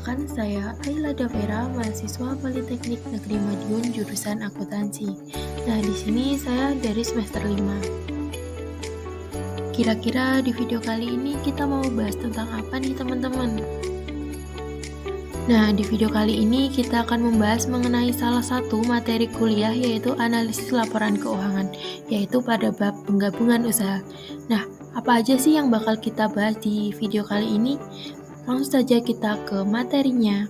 Perkenalkan, saya Ayla Davera, mahasiswa Politeknik Negeri Madiun jurusan akuntansi. Nah, di sini saya dari semester 5. Kira-kira di video kali ini kita mau bahas tentang apa nih teman-teman? Nah, di video kali ini kita akan membahas mengenai salah satu materi kuliah yaitu analisis laporan keuangan, yaitu pada bab penggabungan usaha. Nah, apa aja sih yang bakal kita bahas di video kali ini? Langsung saja kita ke materinya.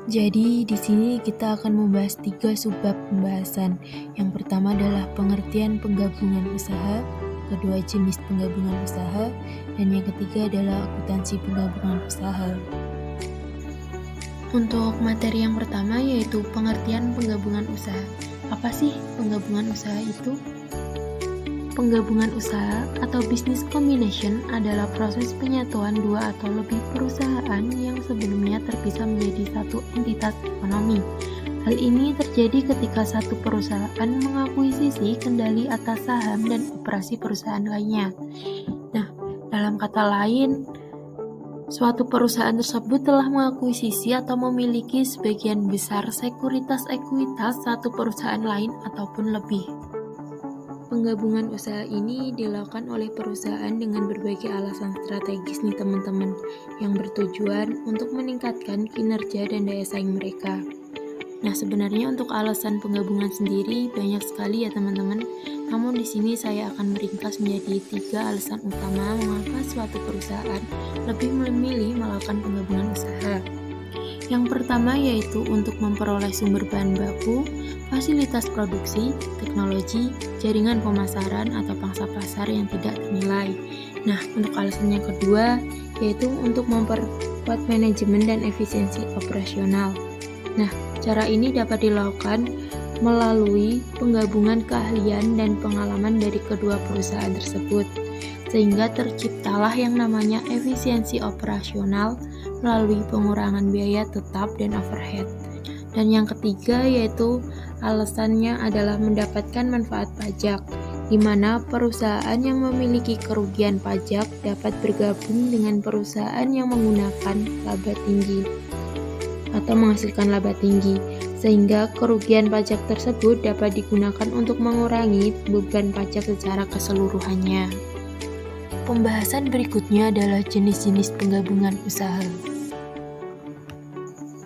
Jadi di sini kita akan membahas 3 subbab pembahasan. Yang pertama adalah pengertian penggabungan usaha, kedua jenis penggabungan usaha, dan yang ketiga adalah akuntansi penggabungan usaha. Untuk materi yang pertama yaitu pengertian penggabungan usaha. Apa sih penggabungan usaha itu? Penggabungan usaha atau business combination adalah proses penyatuan dua atau lebih perusahaan yang sebelumnya terpisah menjadi satu entitas ekonomi. Hal ini terjadi ketika satu perusahaan mengakuisisi kendali atas saham dan operasi perusahaan lainnya. Nah, dalam kata lain, suatu perusahaan tersebut telah mengakuisisi atau memiliki sebagian besar sekuritas ekuitas satu perusahaan lain ataupun lebih. Penggabungan usaha ini dilakukan oleh perusahaan dengan berbagai alasan strategis nih teman-teman, yang bertujuan untuk meningkatkan kinerja dan daya saing mereka. Nah, sebenarnya untuk alasan penggabungan sendiri banyak sekali ya teman-teman. Namun di sini saya akan meringkas menjadi 3 alasan utama mengapa suatu perusahaan lebih memilih melakukan penggabungan usaha. Yang pertama yaitu untuk memperoleh sumber bahan baku, fasilitas produksi, teknologi, jaringan pemasaran atau pangsa pasar yang tidak ternilai. Nah, untuk alasan yang kedua yaitu untuk memperkuat manajemen dan efisiensi operasional. Nah, cara ini dapat dilakukan melalui penggabungan keahlian dan pengalaman dari kedua perusahaan tersebut, sehingga terciptalah yang namanya efisiensi operasional melalui pengurangan biaya tetap dan overhead. Dan yang ketiga yaitu alasannya adalah mendapatkan manfaat pajak, di mana perusahaan yang memiliki kerugian pajak dapat bergabung dengan perusahaan yang menggunakan laba tinggi atau menghasilkan laba tinggi, sehingga kerugian pajak tersebut dapat digunakan untuk mengurangi beban pajak secara keseluruhannya. Pembahasan berikutnya adalah jenis-jenis penggabungan usaha.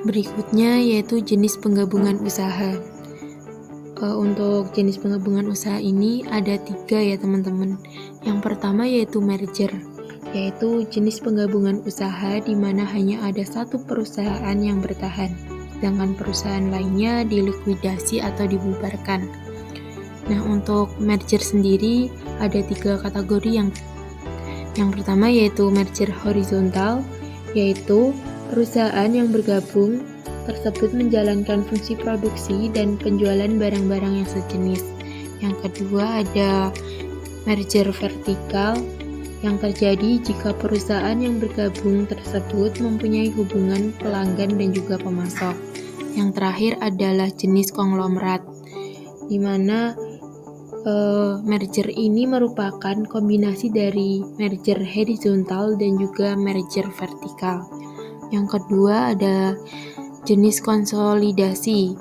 Berikutnya yaitu jenis penggabungan usaha. Untuk jenis penggabungan usaha ini ada 3 ya teman-teman. Yang pertama yaitu merger, yaitu jenis penggabungan usaha di mana hanya ada satu perusahaan yang bertahan, sedangkan perusahaan lainnya dilikuidasi atau dibubarkan. Nah, untuk merger sendiri ada 3 kategori yang pertama yaitu merger horizontal, yaitu perusahaan yang bergabung tersebut menjalankan fungsi produksi dan penjualan barang-barang yang sejenis. Yang kedua ada merger vertikal yang terjadi jika perusahaan yang bergabung tersebut mempunyai hubungan pelanggan dan juga pemasok. Yang terakhir adalah jenis konglomerat, di mana merger ini merupakan kombinasi dari merger horizontal dan juga merger vertikal. Yang kedua ada jenis konsolidasi.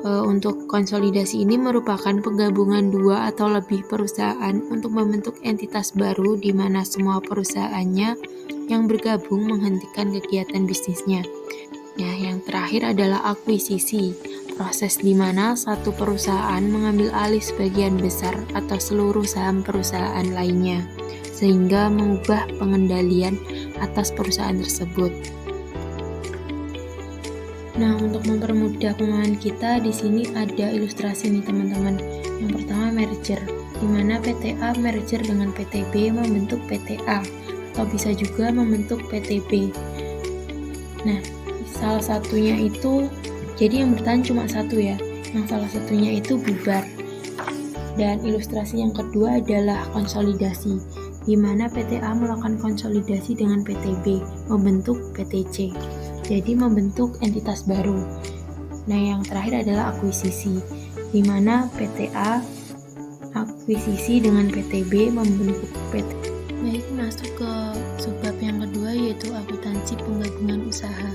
Untuk konsolidasi ini merupakan penggabungan 2 atau lebih perusahaan untuk membentuk entitas baru di mana semua perusahaannya yang bergabung menghentikan kegiatan bisnisnya. Nah, yang terakhir adalah akuisisi, proses di mana satu perusahaan mengambil alih sebagian besar atau seluruh saham perusahaan lainnya, sehingga mengubah pengendalian atas perusahaan tersebut. Nah, untuk mempermudah pemahaman kita, di sini ada ilustrasi nih teman-teman. Yang pertama merger, di mana PTA merger dengan PTB membentuk PTA, atau bisa juga membentuk PTB. Nah, salah satunya itu, jadi yang bertahan cuma satu ya, yang salah satunya itu bubar. Dan ilustrasi yang kedua adalah konsolidasi, di mana PTA melakukan konsolidasi dengan PTB, membentuk PTC. Jadi membentuk entitas baru. Nah, yang terakhir adalah akuisisi, di mana PTA akuisisi dengan PTB membentuk PT. Baik, masuk ke subbab yang kedua yaitu yaitu akuntansi penggabungan usaha.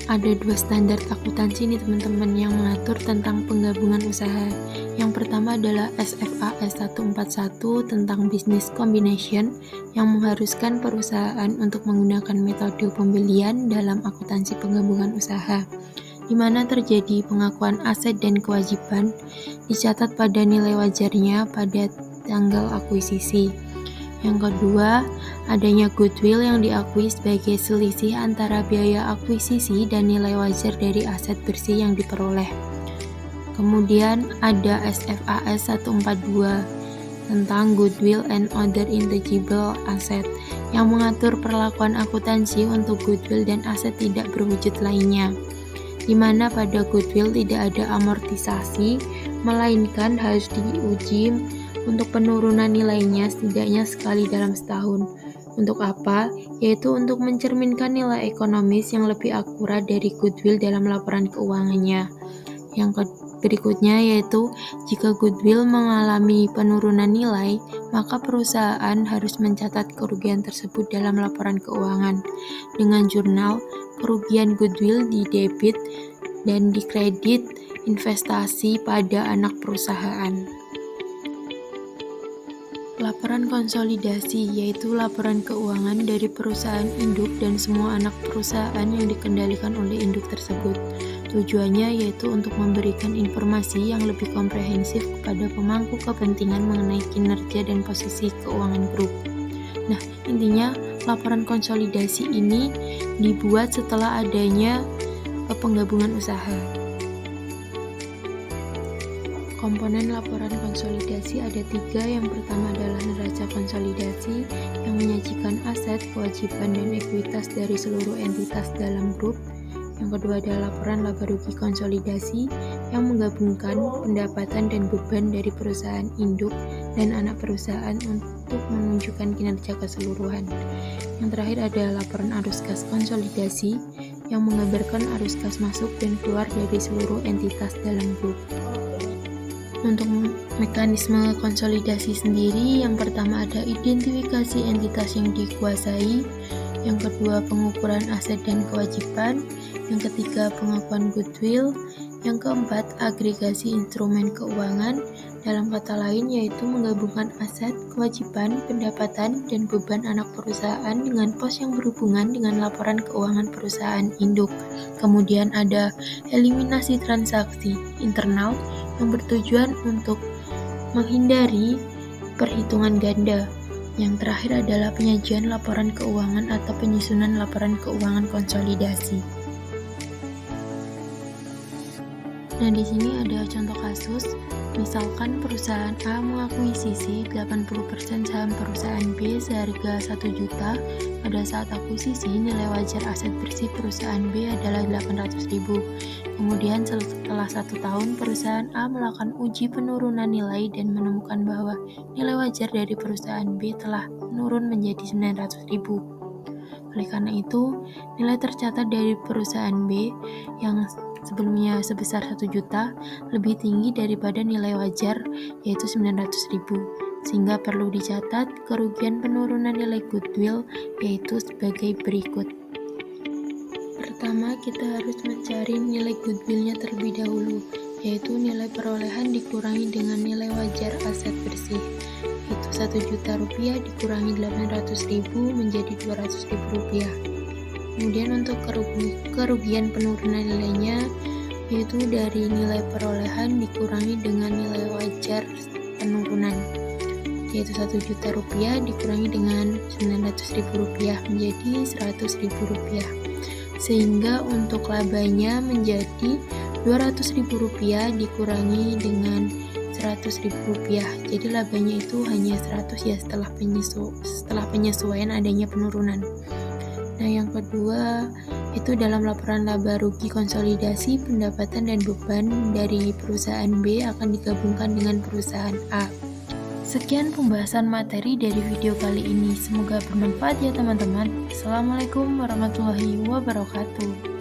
Ada 2 standar akuntansi nih teman-teman yang mengatur tentang penggabungan usaha. Yang pertama adalah SFA S141 tentang Business Combination yang mengharuskan perusahaan untuk menggunakan metode pembelian dalam akuntansi penggabungan usaha, di mana terjadi pengakuan aset dan kewajiban dicatat pada nilai wajarnya pada tanggal akuisisi. Yang kedua, adanya goodwill yang diakui sebagai selisih antara biaya akuisisi dan nilai wajar dari aset bersih yang diperoleh. Kemudian ada SFAS 142 tentang goodwill and other intangible asset yang mengatur perlakuan akuntansi untuk goodwill dan aset tidak berwujud lainnya, di mana pada goodwill tidak ada amortisasi, melainkan harus diuji untuk penurunan nilainya setidaknya sekali dalam setahun. Untuk apa? Yaitu untuk mencerminkan nilai ekonomis yang lebih akurat dari goodwill dalam laporan keuangannya. Yang berikutnya yaitu jika goodwill mengalami penurunan nilai, maka perusahaan harus mencatat kerugian tersebut dalam laporan keuangan dengan jurnal kerugian goodwill di debit dan di kredit investasi pada anak perusahaan. Laporan konsolidasi yaitu laporan keuangan dari perusahaan induk dan semua anak perusahaan yang dikendalikan oleh induk tersebut. Tujuannya yaitu untuk memberikan informasi yang lebih komprehensif kepada pemangku kepentingan mengenai kinerja dan posisi keuangan grup. Nah, intinya laporan konsolidasi ini dibuat setelah adanya penggabungan usaha. Komponen laporan konsolidasi ada 3. Yang pertama adalah neraca konsolidasi yang menyajikan aset, kewajiban, dan ekuitas dari seluruh entitas dalam grup. Yang kedua adalah laporan laba rugi konsolidasi yang menggabungkan pendapatan dan beban dari perusahaan induk dan anak perusahaan untuk menunjukkan kinerja keseluruhan. Yang terakhir adalah laporan arus kas konsolidasi yang menggambarkan arus kas masuk dan keluar dari seluruh entitas dalam grup. Untuk mekanisme konsolidasi sendiri, yang pertama ada identifikasi entitas yang dikuasai, yang kedua pengukuran aset dan kewajiban, yang ketiga pengakuan goodwill, yang keempat agregasi instrumen keuangan, dalam kata lain yaitu menggabungkan aset, kewajiban, pendapatan, dan beban anak perusahaan dengan pos yang berhubungan dengan laporan keuangan perusahaan induk. Kemudian ada eliminasi transaksi internal yang bertujuan untuk menghindari perhitungan ganda. Yang terakhir adalah penyajian laporan keuangan atau penyusunan laporan keuangan konsolidasi. Nah, di sini ada contoh kasus. Misalkan perusahaan A mengakuisisi 80% saham perusahaan B seharga 1 juta. Pada saat akuisisi, nilai wajar aset bersih perusahaan B adalah 800.000. Kemudian setelah 1 tahun, perusahaan A melakukan uji penurunan nilai dan menemukan bahwa nilai wajar dari perusahaan B telah menurun menjadi 900.000. Oleh karena itu, nilai tercatat dari perusahaan B yang sebelumnya sebesar 1 juta lebih tinggi daripada nilai wajar yaitu 900.000, sehingga perlu dicatat kerugian penurunan nilai goodwill yaitu sebagai berikut. Pertama, kita harus mencari nilai goodwillnya terlebih dahulu, yaitu nilai perolehan dikurangi dengan nilai wajar aset bersih, yaitu 1 juta rupiah dikurangi 800.000 menjadi 200.000 rupiah. Kemudian untuk kerugian penurunan nilainya yaitu dari nilai perolehan dikurangi dengan nilai wajar penurunan, yaitu 1 juta rupiah dikurangi dengan 900.000 rupiah menjadi 100.000 rupiah, sehingga untuk labanya menjadi 200.000 rupiah dikurangi dengan 100.000 rupiah. Jadi labanya itu hanya 100 ya setelah penyesuaian adanya penurunan. Nah, yang kedua itu dalam laporan laba rugi konsolidasi, pendapatan dan beban dari perusahaan B akan digabungkan dengan perusahaan A. Sekian pembahasan materi dari video kali ini. Semoga bermanfaat ya teman-teman. Assalamualaikum warahmatullahi wabarakatuh.